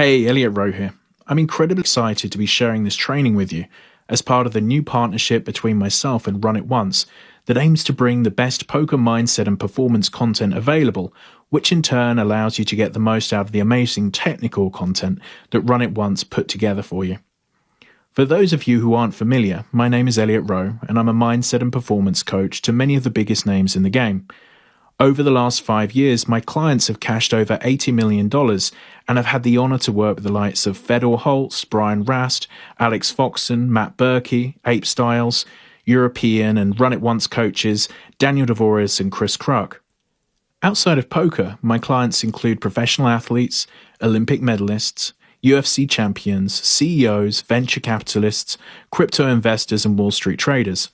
Hey, Elliot Rowe here. I'm incredibly excited to be sharing this training with you as part of the new partnership between myself and Run It Once that aims to bring the best poker mindset and performance content available, which in turn allows you to get the most out of the amazing technical content that Run It Once put together for you. For those of you who aren't familiar, my name is Elliot Rowe and I'm a mindset and performance coach to many of the biggest names in the game. Over the last 5 years, my clients have cashed over $80 million and I've had the honor to work with the likes of Fedor Holtz, Brian Rast, Alex Foxen, Matt Berkey, Ape Styles, European and Run It Once coaches, Daniel Dvoris and Chris Kruk. Outside of poker, my clients include professional athletes, Olympic medalists, UFC champions, CEOs, venture capitalists, crypto investors and Wall Street traders.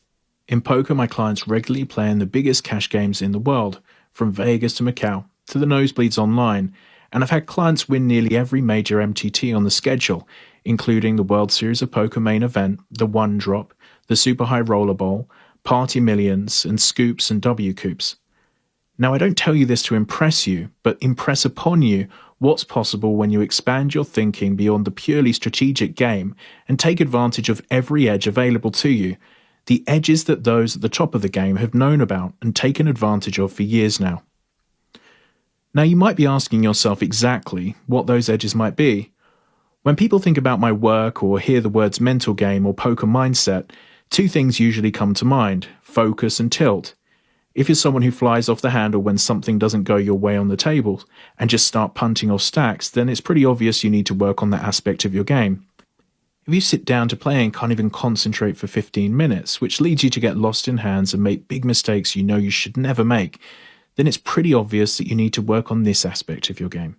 In poker, my clients regularly play in the biggest cash games in the world, from Vegas to Macau to the nosebleeds online, and I've had clients win nearly every major MTT on the schedule, including the World Series of Poker main event, the One Drop, the Super High Roller Bowl, Party Millions, and Scoops and W Coops. Now, I don't tell you this to impress you, but impress upon you what's possible when you expand your thinking beyond the purely strategic game and take advantage of every edge available to you, the edges that those at the top of the game have known about and taken advantage of for years now. Now, you might be asking yourself exactly what those edges might be. When people think about my work or hear the words mental game or poker mindset, two things usually come to mind: focus and tilt. If you're someone who flies off the handle when something doesn't go your way on the table and just start punting off stacks, then it's pretty obvious you need to work on that aspect of your game. If you sit down to play and can't even concentrate for 15 minutes, which leads you to get lost in hands and make big mistakes you know you should never make, then it's pretty obvious that you need to work on this aspect of your game.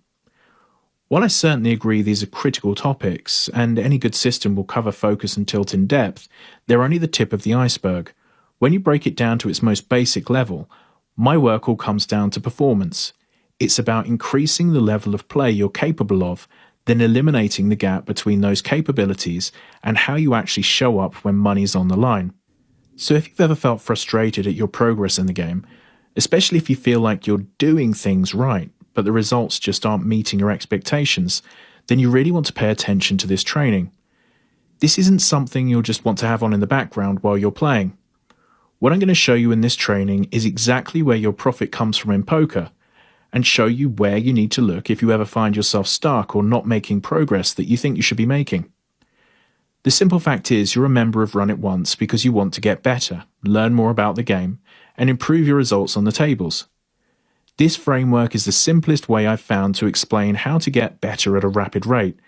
While I certainly agree these are critical topics, and any good system will cover focus and tilt in depth, they're only the tip of the iceberg. When you break it down to its most basic level, my work all comes down to performance. It's about increasing the level of play you're capable of, then eliminating the gap between those capabilities and how you actually show up when money's on the line. So if you've ever felt frustrated at your progress in the game, especially if you feel like you're doing things right, but the results just aren't meeting your expectations, then you really want to pay attention to this training. This isn't something you'll just want to have on in the background while you're playing. What I'm going to show you in this training is exactly where your profit comes from in poker, and show you where you need to look if you ever find yourself stuck or not making progress that you think you should be making. The simple fact is you're a member of Run It Once because you want to get better, learn more about the game, and improve your results on the tables. This framework is the simplest way I've found to explain how to get better at a rapid rate,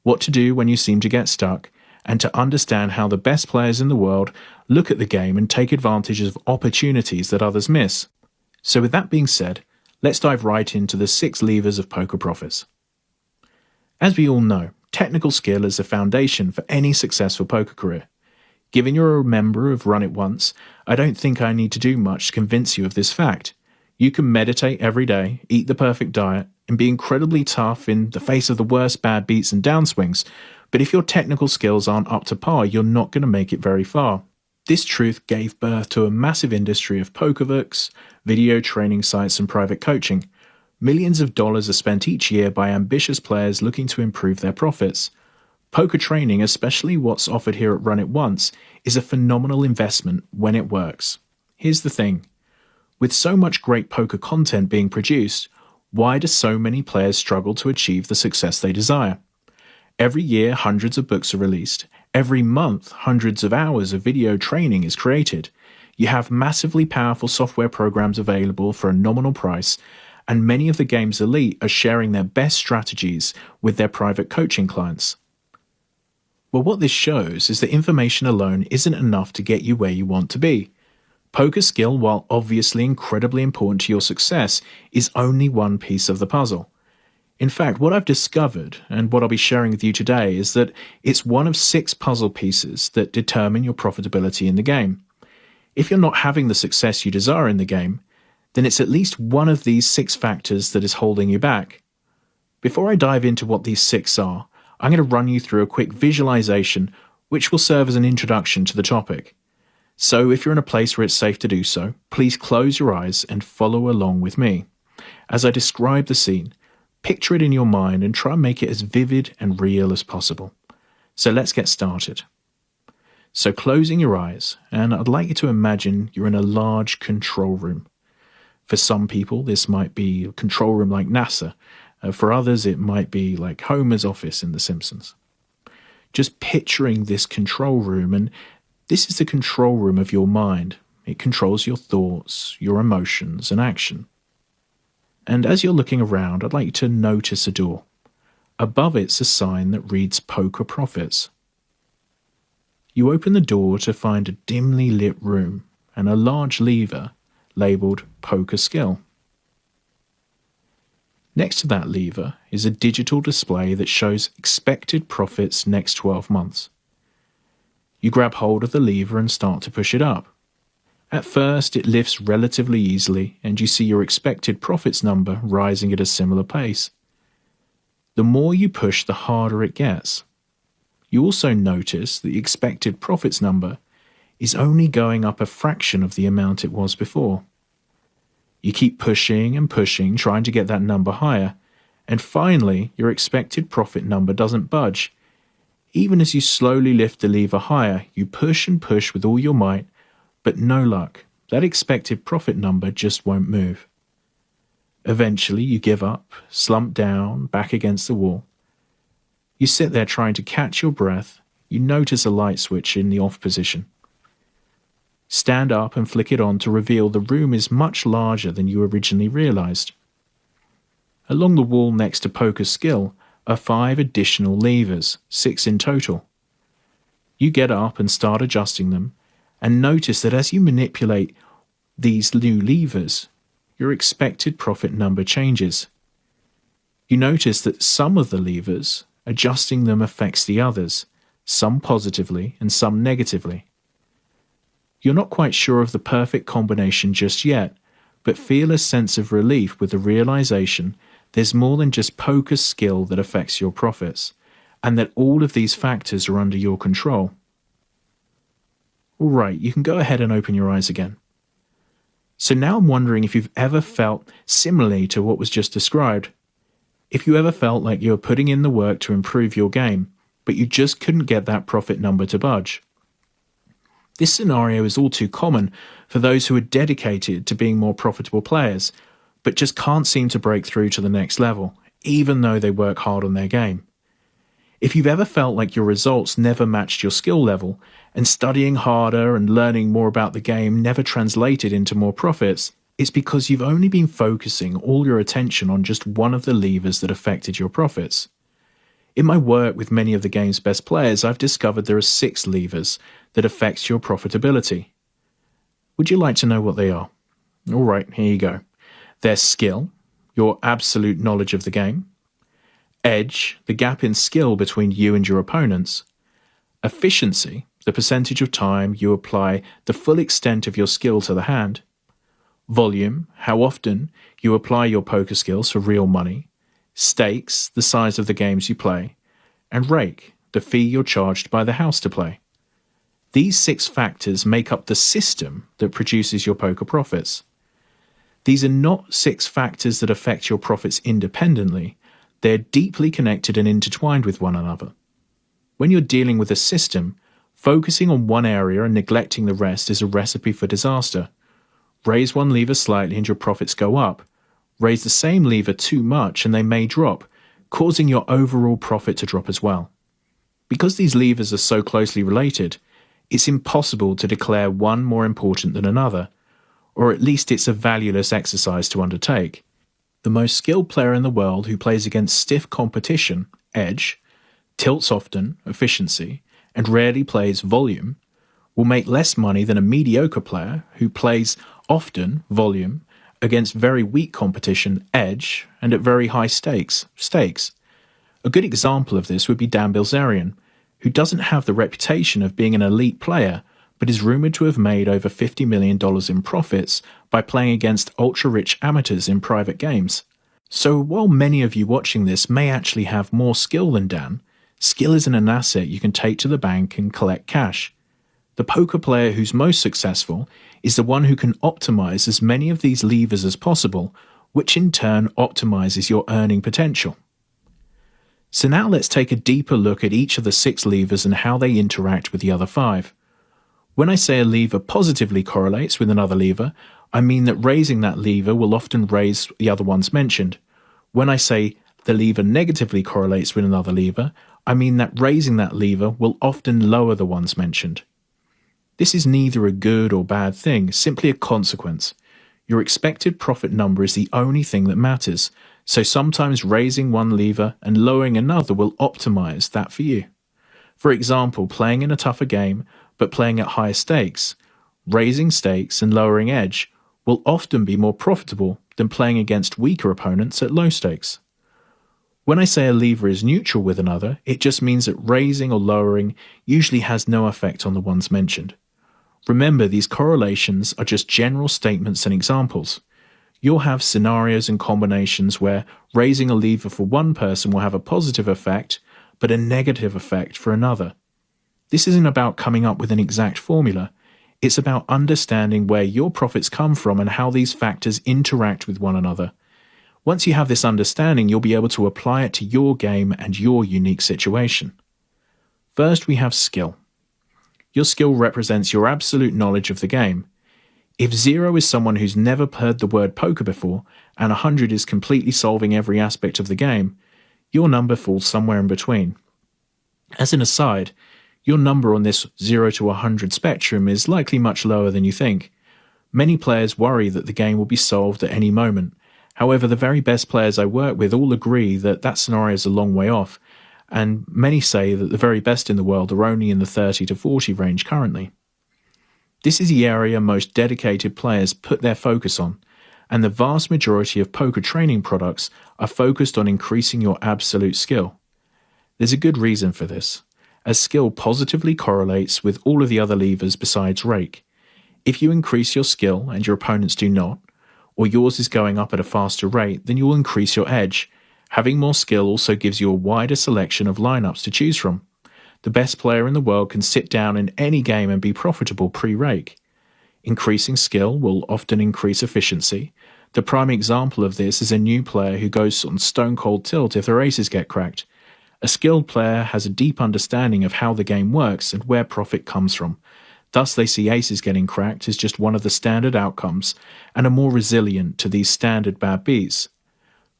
what to do when you seem to get stuck, and to understand how the best players in the world look at the game and take advantage of opportunities that others miss. So with that being said, let's dive right into the 6 levers of poker profits. As we all know, technical skill is the foundation for any successful poker career. Given you're a member of Run It Once, I don't think I need to do much to convince you of this fact. You can meditate every day, eat the perfect diet, and be incredibly tough in the face of the worst bad beats and downswings, but if your technical skills aren't up to par, you're not going to make it very far. This truth gave birth to a massive industry of poker books, video training sites and private coaching. Millions of dollars are spent each year by ambitious players looking to improve their profits. Poker training, especially what's offered here at Run It Once, is a phenomenal investment when it works. Here's the thing. With so much great poker content being produced, why do so many players struggle to achieve the success they desire? Every year, hundreds of books are released. Every month, hundreds of hours of video training is created. You have massively powerful software programs available for a nominal price, and many of the game's elite are sharing their best strategies with their private coaching clients. Well, what this shows is that information alone isn't enough to get you where you want to be. Poker skill, while obviously incredibly important to your success, is only one piece of the puzzle. In fact, what I've discovered, and what I'll be sharing with you today, is that it's one of 6 puzzle pieces that determine your profitability in the game. If you're not having the success you desire in the game, then it's at least one of these 6 factors that is holding you back. Before I dive into what these 6 are, I'm going to run you through a quick visualization which will serve as an introduction to the topic. So if you're in a place where it's safe to do so, please close your eyes and follow along with me. As I describe the scene, Picture it in your mind and try and make it as vivid and real as possible. So let's get started. So closing your eyes, and I'd like you to imagine you're in a large control room. For some people, this might be a control room like NASA. For others, it might be like Homer's office in The Simpsons. Just picturing this control room, and this is the control room of your mind. It controls your thoughts, your emotions, and action. And as you're looking around, I'd like you to notice a door. Above it's a sign that reads Poker Profits. You open the door to find a dimly lit room and a large lever labelled Poker Skill. Next to that lever is a digital display that shows expected profits next 12 months. You grab hold of the lever and start to push it up. At first, it lifts relatively easily, and you see your expected profits number rising at a similar pace. The more you push, the harder it gets. You also notice that the expected profits number is only going up a fraction of the amount it was before. You keep pushing and pushing, trying to get that number higher, and finally, your expected profit number doesn't budge. Even as you slowly lift the lever higher, you push and push with all your might, but no luck. That expected profit number just won't move. Eventually, you give up, slump down, back against the wall. You sit there trying to catch your breath. You notice a light switch in the off position. Stand up and flick it on to reveal the room is much larger than you originally realized. Along the wall next to Poker Skill are 5 additional levers, 6 in total. You get up and start adjusting them, and notice that as you manipulate these new levers, your expected profit number changes. You notice that some of the levers, adjusting them affects the others, some positively and some negatively. You're not quite sure of the perfect combination just yet, but feel a sense of relief with the realization there's more than just poker skill that affects your profits, and that all of these factors are under your control. All right, you can go ahead and open your eyes again. So now I'm wondering if you've ever felt similarly to what was just described. If you ever felt like you were putting in the work to improve your game, but you just couldn't get that profit number to budge. This scenario is all too common for those who are dedicated to being more profitable players, but just can't seem to break through to the next level, even though they work hard on their game. If you've ever felt like your results never matched your skill level, and studying harder and learning more about the game never translated into more profits, it's because you've only been focusing all your attention on just one of the levers that affected your profits. In my work with many of the game's best players, I've discovered there are 6 levers that affect your profitability. Would you like to know what they are? All right, here you go. There's skill, your absolute knowledge of the game. Edge, the gap in skill between you and your opponents. Efficiency, the percentage of time you apply the full extent of your skill to the hand. Volume, how often you apply your poker skills for real money. Stakes, the size of the games you play. And rake, the fee you're charged by the house to play. These 6 factors make up the system that produces your poker profits. These are not 6 factors that affect your profits independently. They're deeply connected and intertwined with one another. When you're dealing with a system, focusing on one area and neglecting the rest is a recipe for disaster. Raise one lever slightly and your profits go up. Raise the same lever too much and they may drop, causing your overall profit to drop as well. Because these levers are so closely related, it's impossible to declare one more important than another, or at least it's a valueless exercise to undertake. The most skilled player in the world who plays against stiff competition, edge, tilts often, efficiency, and rarely plays volume, will make less money than a mediocre player who plays often, volume, against very weak competition, edge, and at very high stakes. A good example of this would be Dan Bilzerian, who doesn't have the reputation of being an elite player, but is rumoured to have made over $50 million in profits by playing against ultra-rich amateurs in private games. So while many of you watching this may actually have more skill than Dan, skill isn't an asset you can take to the bank and collect cash. The poker player who's most successful is the one who can optimize as many of these levers as possible which in turn optimizes your earning potential. So now let's take a deeper look at each of the 6 levers and how they interact with the other 5. When I say a lever positively correlates with another lever, I mean that raising that lever will often raise the other ones mentioned. When I say the lever negatively correlates with another lever, I mean that raising that lever will often lower the ones mentioned. This is neither a good or bad thing, simply a consequence. Your expected profit number is the only thing that matters, so sometimes raising one lever and lowering another will optimize that for you. For example, playing in a tougher game, but playing at higher stakes, raising stakes and lowering edge will often be more profitable than playing against weaker opponents at low stakes. When I say a lever is neutral with another, it just means that raising or lowering usually has no effect on the ones mentioned. Remember, these correlations are just general statements and examples. You'll have scenarios and combinations where raising a lever for one person will have a positive effect, but a negative effect for another. This isn't about coming up with an exact formula. It's about understanding where your profits come from and how these factors interact with one another. Once you have this understanding, you'll be able to apply it to your game and your unique situation. First, we have skill. Your skill represents your absolute knowledge of the game. If 0 is someone who's never heard the word poker before, and 100 is completely solving every aspect of the game, your number falls somewhere in between. As an aside, your number on this 0 to 100 spectrum is likely much lower than you think. Many players worry that the game will be solved at any moment. However, the very best players I work with all agree that that scenario is a long way off, and many say that the very best in the world are only in the 30 to 40 range currently. This is the area most dedicated players put their focus on, and the vast majority of poker training products are focused on increasing your absolute skill. There's a good reason for this, as skill positively correlates with all of the other levers besides rake. If you increase your skill and your opponents do not, or yours is going up at a faster rate, then you will increase your edge. Having more skill also gives you a wider selection of lineups to choose from. The best player in the world can sit down in any game and be profitable pre-rake. Increasing skill will often increase efficiency. The prime example of this is a new player who goes on stone cold tilt if their aces get cracked. A skilled player has a deep understanding of how the game works and where profit comes from. Thus they see aces getting cracked as just one of the standard outcomes and are more resilient to these standard bad beats.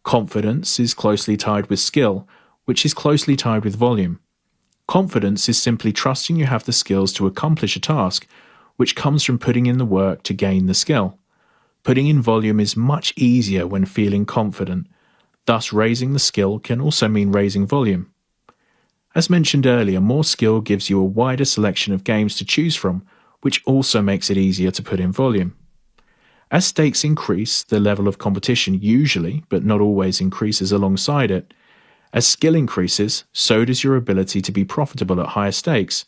Confidence is closely tied with skill, which is closely tied with volume. Confidence is simply trusting you have the skills to accomplish a task, which comes from putting in the work to gain the skill. Putting in volume is much easier when feeling confident. Thus, raising the skill can also mean raising volume. As mentioned earlier, more skill gives you a wider selection of games to choose from, which also makes it easier to put in volume. As stakes increase, the level of competition usually, but not always, increases alongside it. As skill increases, so does your ability to be profitable at higher stakes.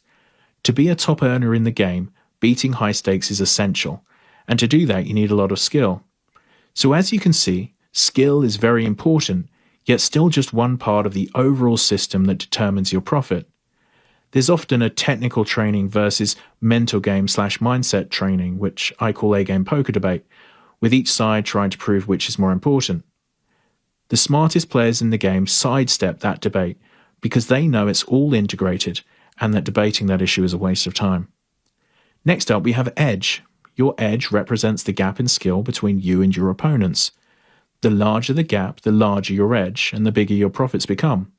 To be a top earner in the game, beating high stakes is essential, and to do that you need a lot of skill. So as you can see, skill is very important, yet still just one part of the overall system that determines your profit. There's often a technical training versus mental game/mindset training, which I call A-game poker debate, with each side trying to prove which is more important. The smartest players in the game sidestep that debate because they know it's all integrated and that debating that issue is a waste of time. Next up, we have edge. Your edge represents the gap in skill between you and your opponents. The larger the gap, the larger your edge, and the bigger your profits become.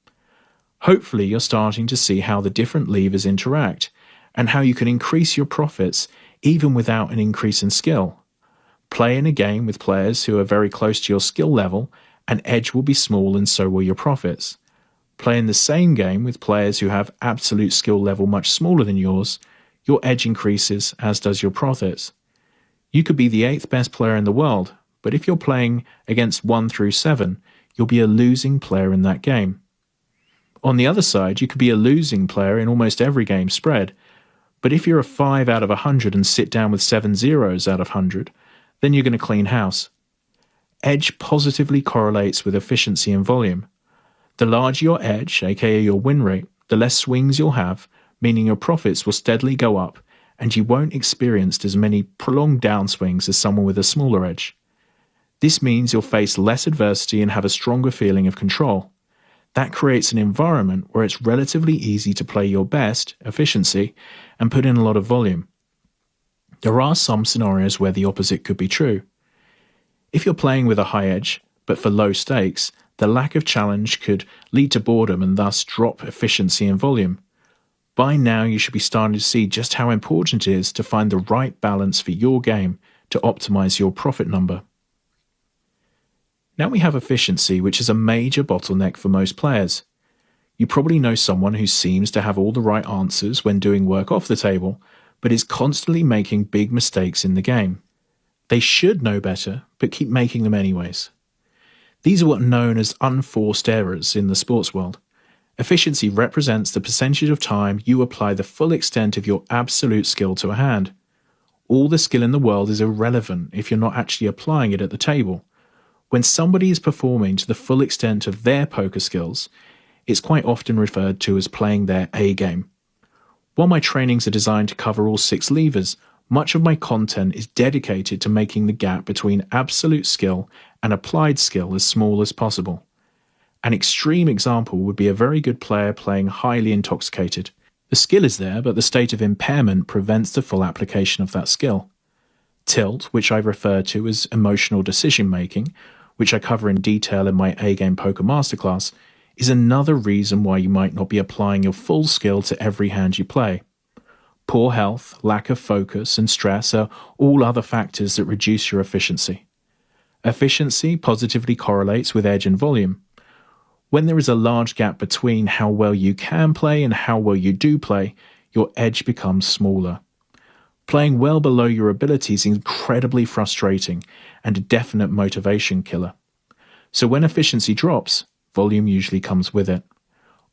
Hopefully, you're starting to see how the different levers interact, and how you can increase your profits even without an increase in skill. Play in a game with players who are very close to your skill level, and edge will be small and so will your profits. Play in the same game with players who have absolute skill level much smaller than yours, your edge increases, as does your profits. You could be the 8th best player in the world, but if you're playing against 1 through 7, you'll be a losing player in that game. On the other side, you could be a losing player in almost every game spread, but if you're a 5 out of 100 and sit down with 7 zeros out of 100, then you're going to clean house. Edge positively correlates with efficiency and volume. The larger your edge, aka your win rate, the less swings you'll have, meaning your profits will steadily go up, and you won't experience as many prolonged downswings as someone with a smaller edge. This means you'll face less adversity and have a stronger feeling of control. That creates an environment where it's relatively easy to play your best, efficiency, and put in a lot of volume. There are some scenarios where the opposite could be true. If you're playing with a high edge, but for low stakes, the lack of challenge could lead to boredom and thus drop efficiency and volume. By now, you should be starting to see just how important it is to find the right balance for your game to optimize your profit number. Now we have efficiency, which is a major bottleneck for most players. You probably know someone who seems to have all the right answers when doing work off the table, but is constantly making big mistakes in the game. They should know better, but keep making them anyways. These are what are known as unforced errors in the sports world. Efficiency represents the percentage of time you apply the full extent of your absolute skill to a hand. All the skill in the world is irrelevant if you're not actually applying it at the table. When somebody is performing to the full extent of their poker skills, it's quite often referred to as playing their A game. While my trainings are designed to cover all 6 levers, much of my content is dedicated to making the gap between absolute skill and applied skill as small as possible. An extreme example would be a very good player playing highly intoxicated. The skill is there, but the state of impairment prevents the full application of that skill. Tilt, which I refer to as emotional decision-making, which I cover in detail in my A-Game Poker Masterclass, is another reason why you might not be applying your full skill to every hand you play. Poor health, lack of focus, and stress are all other factors that reduce your efficiency. Efficiency positively correlates with edge and volume. When there is a large gap between how well you can play and how well you do play, your edge becomes smaller. Playing well below your ability is incredibly frustrating and a definite motivation killer. So when efficiency drops, volume usually comes with it.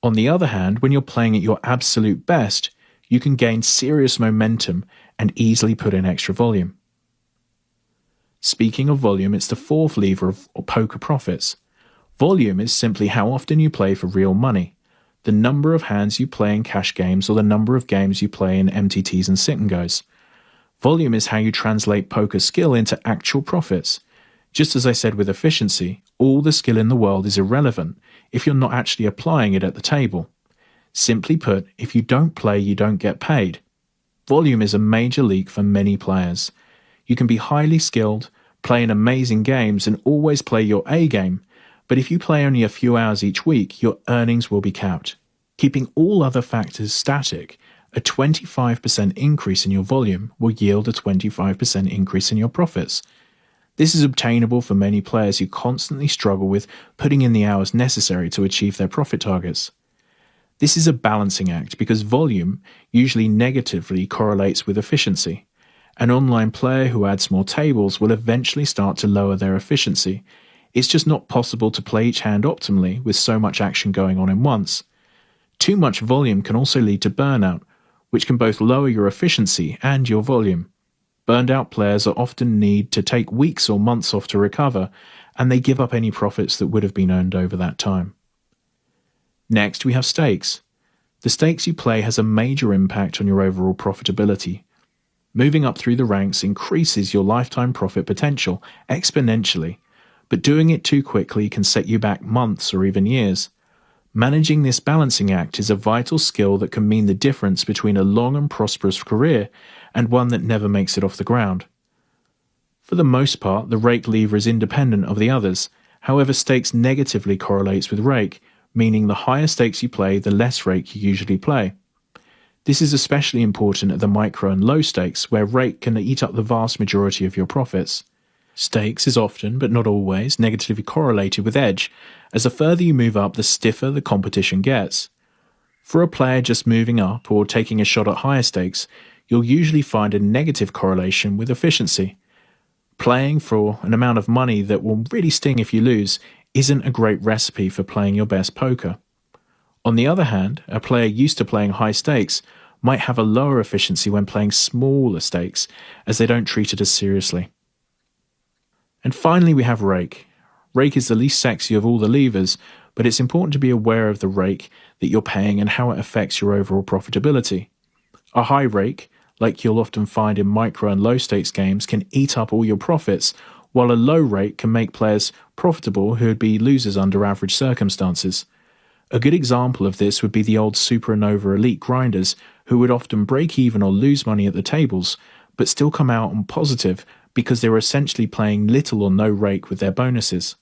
On the other hand, when you're playing at your absolute best, you can gain serious momentum and easily put in extra volume. Speaking of volume, it's the 4th lever of poker profits. Volume is simply how often you play for real money, the number of hands you play in cash games or the number of games you play in MTTs and sit-and-goes. Volume is how you translate poker skill into actual profits. Just as I said with efficiency, all the skill in the world is irrelevant if you're not actually applying it at the table. Simply put, if you don't play, you don't get paid. Volume is a major leak for many players. You can be highly skilled, play in amazing games, and always play your A game, but if you play only a few hours each week, your earnings will be capped. Keeping all other factors static, a 25% increase in your volume will yield a 25% increase in your profits. This is obtainable for many players who constantly struggle with putting in the hours necessary to achieve their profit targets. This is a balancing act because volume usually negatively correlates with efficiency. An online player who adds more tables will eventually start to lower their efficiency. It's just not possible to play each hand optimally with so much action going on in once. Too much volume can also lead to burnout, which can both lower your efficiency and your volume. Burned out players are often need to take weeks or months off to recover, and they give up any profits that would have been earned over that time. Next, we have stakes. The stakes you play has a major impact on your overall profitability. Moving up through the ranks increases your lifetime profit potential exponentially, but doing it too quickly can set you back months or even years. Managing this balancing act is a vital skill that can mean the difference between a long and prosperous career and one that never makes it off the ground. For the most part, the rake lever is independent of the others. However, stakes negatively correlates with rake, meaning the higher stakes you play, the less rake you usually play. This is especially important at the micro and low stakes, where rake can eat up the vast majority of your profits. Stakes is often, but not always, negatively correlated with edge, as the further you move up, the stiffer the competition gets. For a player just moving up or taking a shot at higher stakes, you'll usually find a negative correlation with efficiency. Playing for an amount of money that will really sting if you lose isn't a great recipe for playing your best poker. On the other hand, a player used to playing high stakes might have a lower efficiency when playing smaller stakes, as they don't treat it as seriously. And finally, we have rake. Rake is the least sexy of all the levers, but it's important to be aware of the rake that you're paying and how it affects your overall profitability. A high rake, like you'll often find in micro and low stakes games, can eat up all your profits, while a low rake can make players profitable who would be losers under average circumstances. A good example of this would be the old supernova elite grinders who would often break even or lose money at the tables, but still come out on positive because they were essentially playing little or no rake with their bonuses.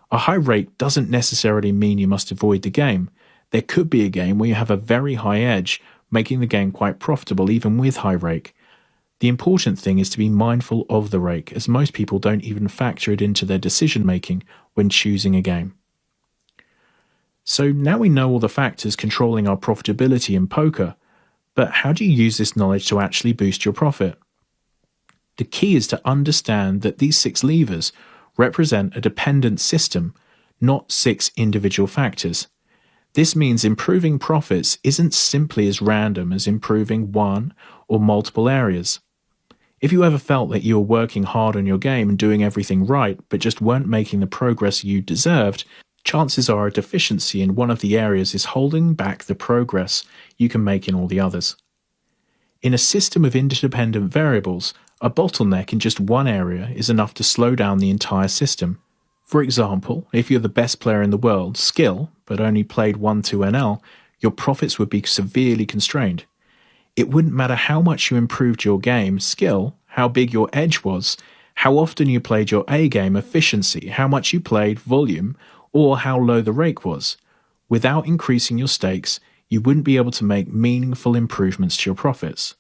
A high rake doesn't necessarily mean you must avoid the game. There could be a game where you have a very high edge, making the game quite profitable even with high rake. The important thing is to be mindful of the rake, as most people don't even factor it into their decision making when choosing a game. So now we know all the factors controlling our profitability in poker, but how do you use this knowledge to actually boost your profit? The key is to understand that these 6 levers represent a dependent system, not 6 individual factors. This means improving profits isn't simply as random as improving one or multiple areas. If you ever felt that you were working hard on your game and doing everything right, but just weren't making the progress you deserved, chances are a deficiency in one of the areas is holding back the progress you can make in all the others. In a system of interdependent variables, a bottleneck in just one area is enough to slow down the entire system. For example, if you're the best player in the world, skill, but only played 1-2 NL, your profits would be severely constrained. It wouldn't matter how much you improved your game, skill, how big your edge was, how often you played your A game, efficiency, how much you played, volume, or how low the rake was. Without increasing your stakes, you wouldn't be able to make meaningful improvements to your profits.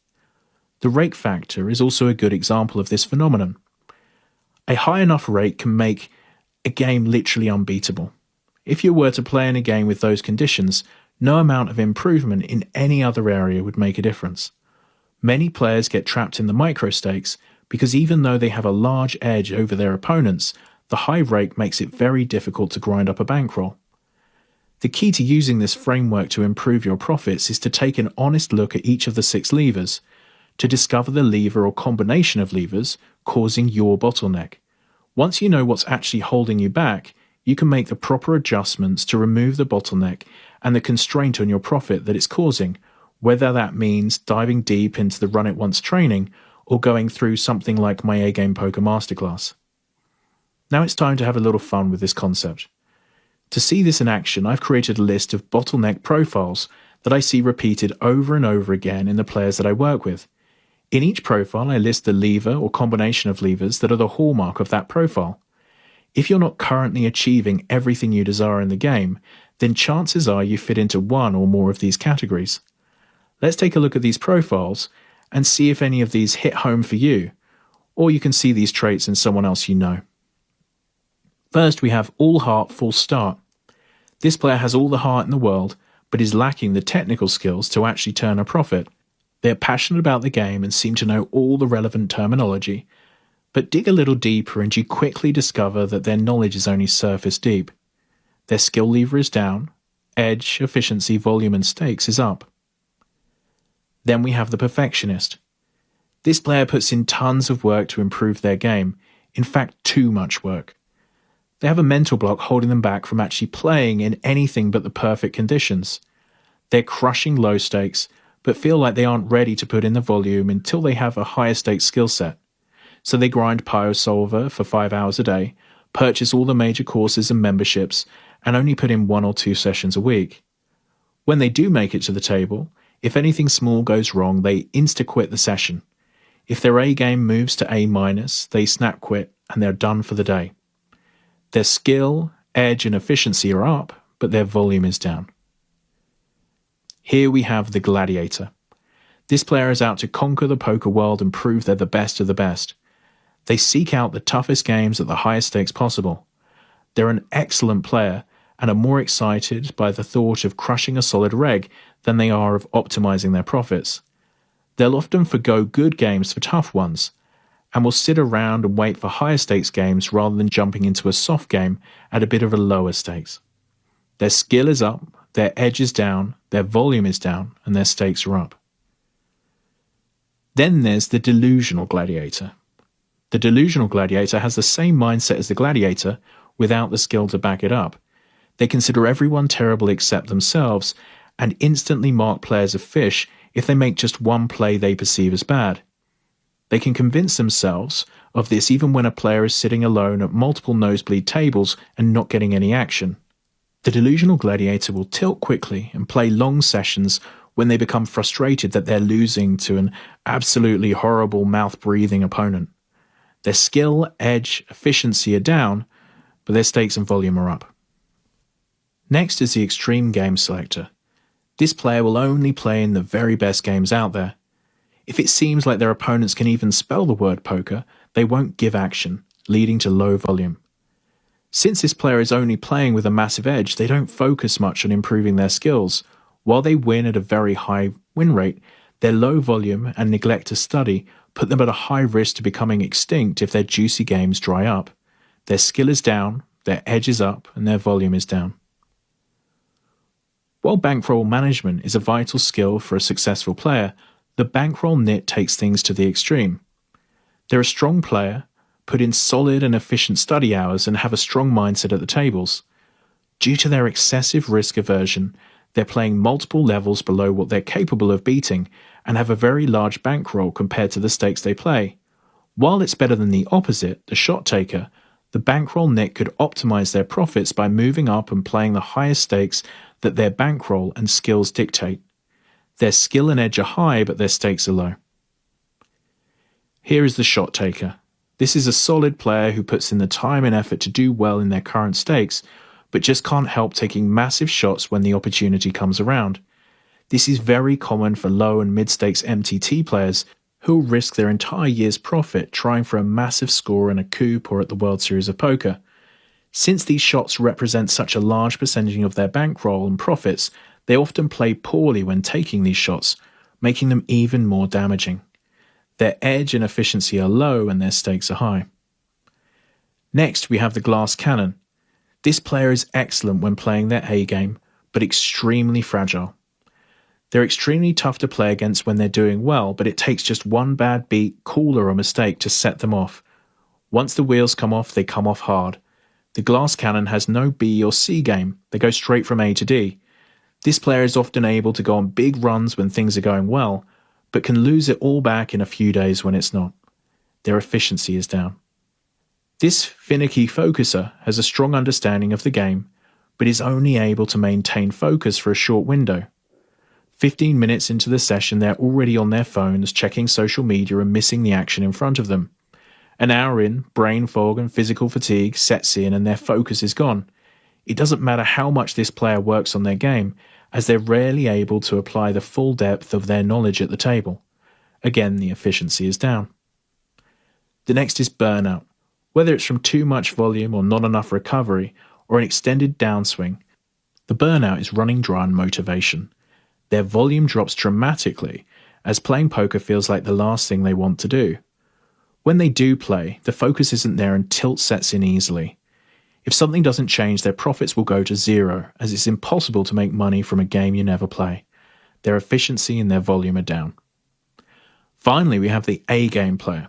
The rake factor is also a good example of this phenomenon. A high enough rake can make a game literally unbeatable. If you were to play in a game with those conditions, no amount of improvement in any other area would make a difference. Many players get trapped in the micro stakes because even though they have a large edge over their opponents, the high rake makes it very difficult to grind up a bankroll. The key to using this framework to improve your profits is to take an honest look at each of the 6 levers, to discover the lever or combination of levers causing your bottleneck. Once you know what's actually holding you back, you can make the proper adjustments to remove the bottleneck and the constraint on your profit that it's causing, whether that means diving deep into the Run It Once training or going through something like my A-Game Poker Masterclass. Now it's time to have a little fun with this concept. To see this in action, I've created a list of bottleneck profiles that I see repeated over and over again in the players that I work with. In each profile, I list the lever or combination of levers that are the hallmark of that profile. If you're not currently achieving everything you desire in the game, then chances are you fit into one or more of these categories. Let's take a look at these profiles and see if any of these hit home for you, or you can see these traits in someone else you know. First, we have all heart, full start. This player has all the heart in the world, but is lacking the technical skills to actually turn a profit. They're passionate about the game and seem to know all the relevant terminology, but dig a little deeper and you quickly discover that their knowledge is only surface deep. Their skill lever is down, edge, efficiency, volume and stakes is up. Then we have the perfectionist. This player puts in tons of work to improve their game, in fact too much work. They have a mental block holding them back from actually playing in anything but the perfect conditions. They're crushing low stakes, but feel like they aren't ready to put in the volume until they have a higher stakes skill set. So they grind PioSolver for 5 hours a day, purchase all the major courses and memberships, and only put in 1 or 2 sessions a week. When they do make it to the table, if anything small goes wrong, they insta-quit the session. If their A game moves to A-, they snap quit and they're done for the day. Their skill, edge and efficiency are up, but their volume is down. Here we have the gladiator. This player is out to conquer the poker world and prove they're the best of the best. They seek out the toughest games at the highest stakes possible. They're an excellent player and are more excited by the thought of crushing a solid reg than they are of optimizing their profits. They'll often forgo good games for tough ones, and will sit around and wait for higher stakes games rather than jumping into a soft game at a bit of a lower stakes. Their skill is up, their edge is down, their volume is down, and their stakes are up. Then there's the delusional gladiator. The delusional gladiator has the same mindset as the gladiator without the skill to back it up. They consider everyone terrible except themselves and instantly mark players of fish if they make just one play they perceive as bad. They can convince themselves of this even when a player is sitting alone at multiple nosebleed tables and not getting any action. The delusional gladiator will tilt quickly and play long sessions when they become frustrated that they're losing to an absolutely horrible mouth-breathing opponent. Their skill, edge, efficiency are down, but their stakes and volume are up. Next is the extreme game selector. This player will only play in the very best games out there. If it seems like their opponents can even spell the word poker, they won't give action, leading to low volume. Since this player is only playing with a massive edge, they don't focus much on improving their skills. While they win at a very high win rate, their low volume and neglect to study put them at a high risk to becoming extinct if their juicy games dry up. Their skill is down, their edge is up, and their volume is down. While bankroll management is a vital skill for a successful player, the bankroll nit takes things to the extreme. They're a strong player, put in solid and efficient study hours, and have a strong mindset at the tables. Due to their excessive risk aversion, they're playing multiple levels below what they're capable of beating and have a very large bankroll compared to the stakes they play. While it's better than the opposite, the shot taker, the bankroll nit could optimize their profits by moving up and playing the highest stakes that their bankroll and skills dictate. Their skill and edge are high, but their stakes are low. Here is the shot taker. This is a solid player who puts in the time and effort to do well in their current stakes, but just can't help taking massive shots when the opportunity comes around. This is very common for low and mid-stakes MTT players who will risk their entire year's profit trying for a massive score in a coup or at the World Series of Poker. Since these shots represent such a large percentage of their bankroll and profits, they often play poorly when taking these shots, making them even more damaging. Their edge and efficiency are low and their stakes are high. Next, we have the glass cannon. This player is excellent when playing their A game, but extremely fragile. They're extremely tough to play against when they're doing well, but it takes just one bad beat, call, or a mistake to set them off. Once the wheels come off, they come off hard. The glass cannon has no B or C game, they go straight from A to D. This player is often able to go on big runs when things are going well, but can lose it all back in a few days when it's not. Their efficiency is down. This finicky focuser has a strong understanding of the game, but is only able to maintain focus for a short window. 15 minutes into the session, they're already on their phones, checking social media and missing the action in front of them. An hour in, brain fog and physical fatigue sets in and their focus is gone. It doesn't matter how much this player works on their game, as they're rarely able to apply the full depth of their knowledge at the table. Again, the efficiency is down. The next is burnout. Whether it's from too much volume or not enough recovery, or an extended downswing, the burnout is running dry on motivation. Their volume drops dramatically, as playing poker feels like the last thing they want to do. When they do play, the focus isn't there and tilt sets in easily. If something doesn't change, their profits will go to zero, as it's impossible to make money from a game you never play. Their efficiency and their volume are down. Finally, we have the A-game player.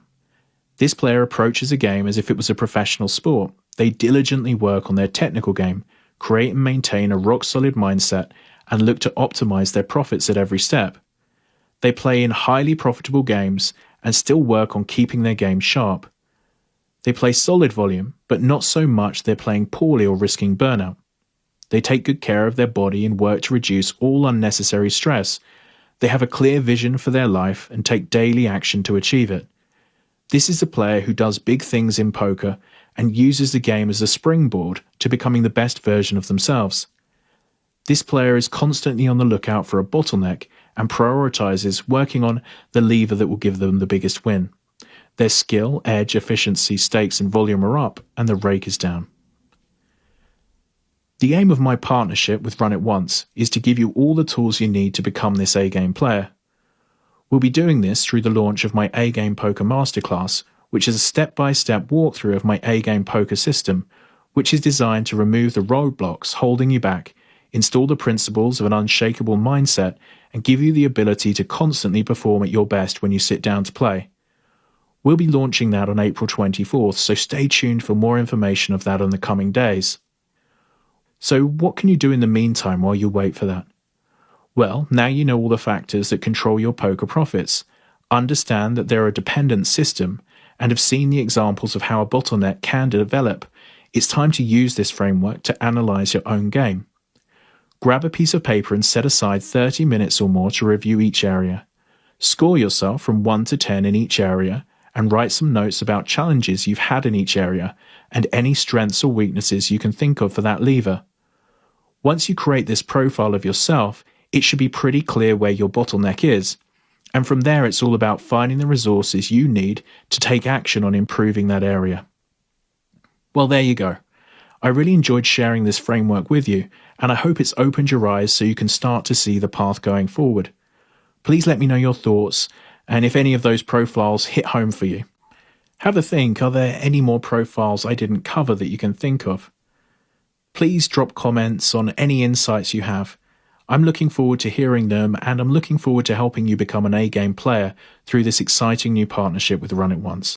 This player approaches a game as if it was a professional sport. They diligently work on their technical game, create and maintain a rock-solid mindset, and look to optimize their profits at every step. They play in highly profitable games and still work on keeping their game sharp. They play solid volume, but not so much they're playing poorly or risking burnout. They take good care of their body and work to reduce all unnecessary stress. They have a clear vision for their life and take daily action to achieve it. This is a player who does big things in poker and uses the game as a springboard to becoming the best version of themselves. This player is constantly on the lookout for a bottleneck and prioritizes working on the lever that will give them the biggest win. Their skill, edge, efficiency, stakes, and volume are up, and the rake is down. The aim of my partnership with Run It Once is to give you all the tools you need to become this A-game player. We'll be doing this through the launch of my A-game poker masterclass, which is a step-by-step walkthrough of my A-game poker system, which is designed to remove the roadblocks holding you back, install the principles of an unshakable mindset, and give you the ability to constantly perform at your best when you sit down to play. We'll be launching that on April 24th, so stay tuned for more information of that in the coming days. So what can you do in the meantime while you wait for that? Well, now you know all the factors that control your poker profits. Understand that they're a dependent system, and have seen the examples of how a bottleneck can develop, it's time to use this framework to analyze your own game. Grab a piece of paper and set aside 30 minutes or more to review each area. Score yourself from 1 to 10 in each area and write some notes about challenges you've had in each area and any strengths or weaknesses you can think of for that lever. Once you create this profile of yourself, it should be pretty clear where your bottleneck is. And from there, it's all about finding the resources you need to take action on improving that area. Well, there you go. I really enjoyed sharing this framework with you, and I hope it's opened your eyes so you can start to see the path going forward. Please let me know your thoughts, and if any of those profiles hit home for you. Have a think, are there any more profiles I didn't cover that you can think of? Please drop comments on any insights you have. I'm looking forward to hearing them, and I'm looking forward to helping you become an A-game player through this exciting new partnership with Run It Once.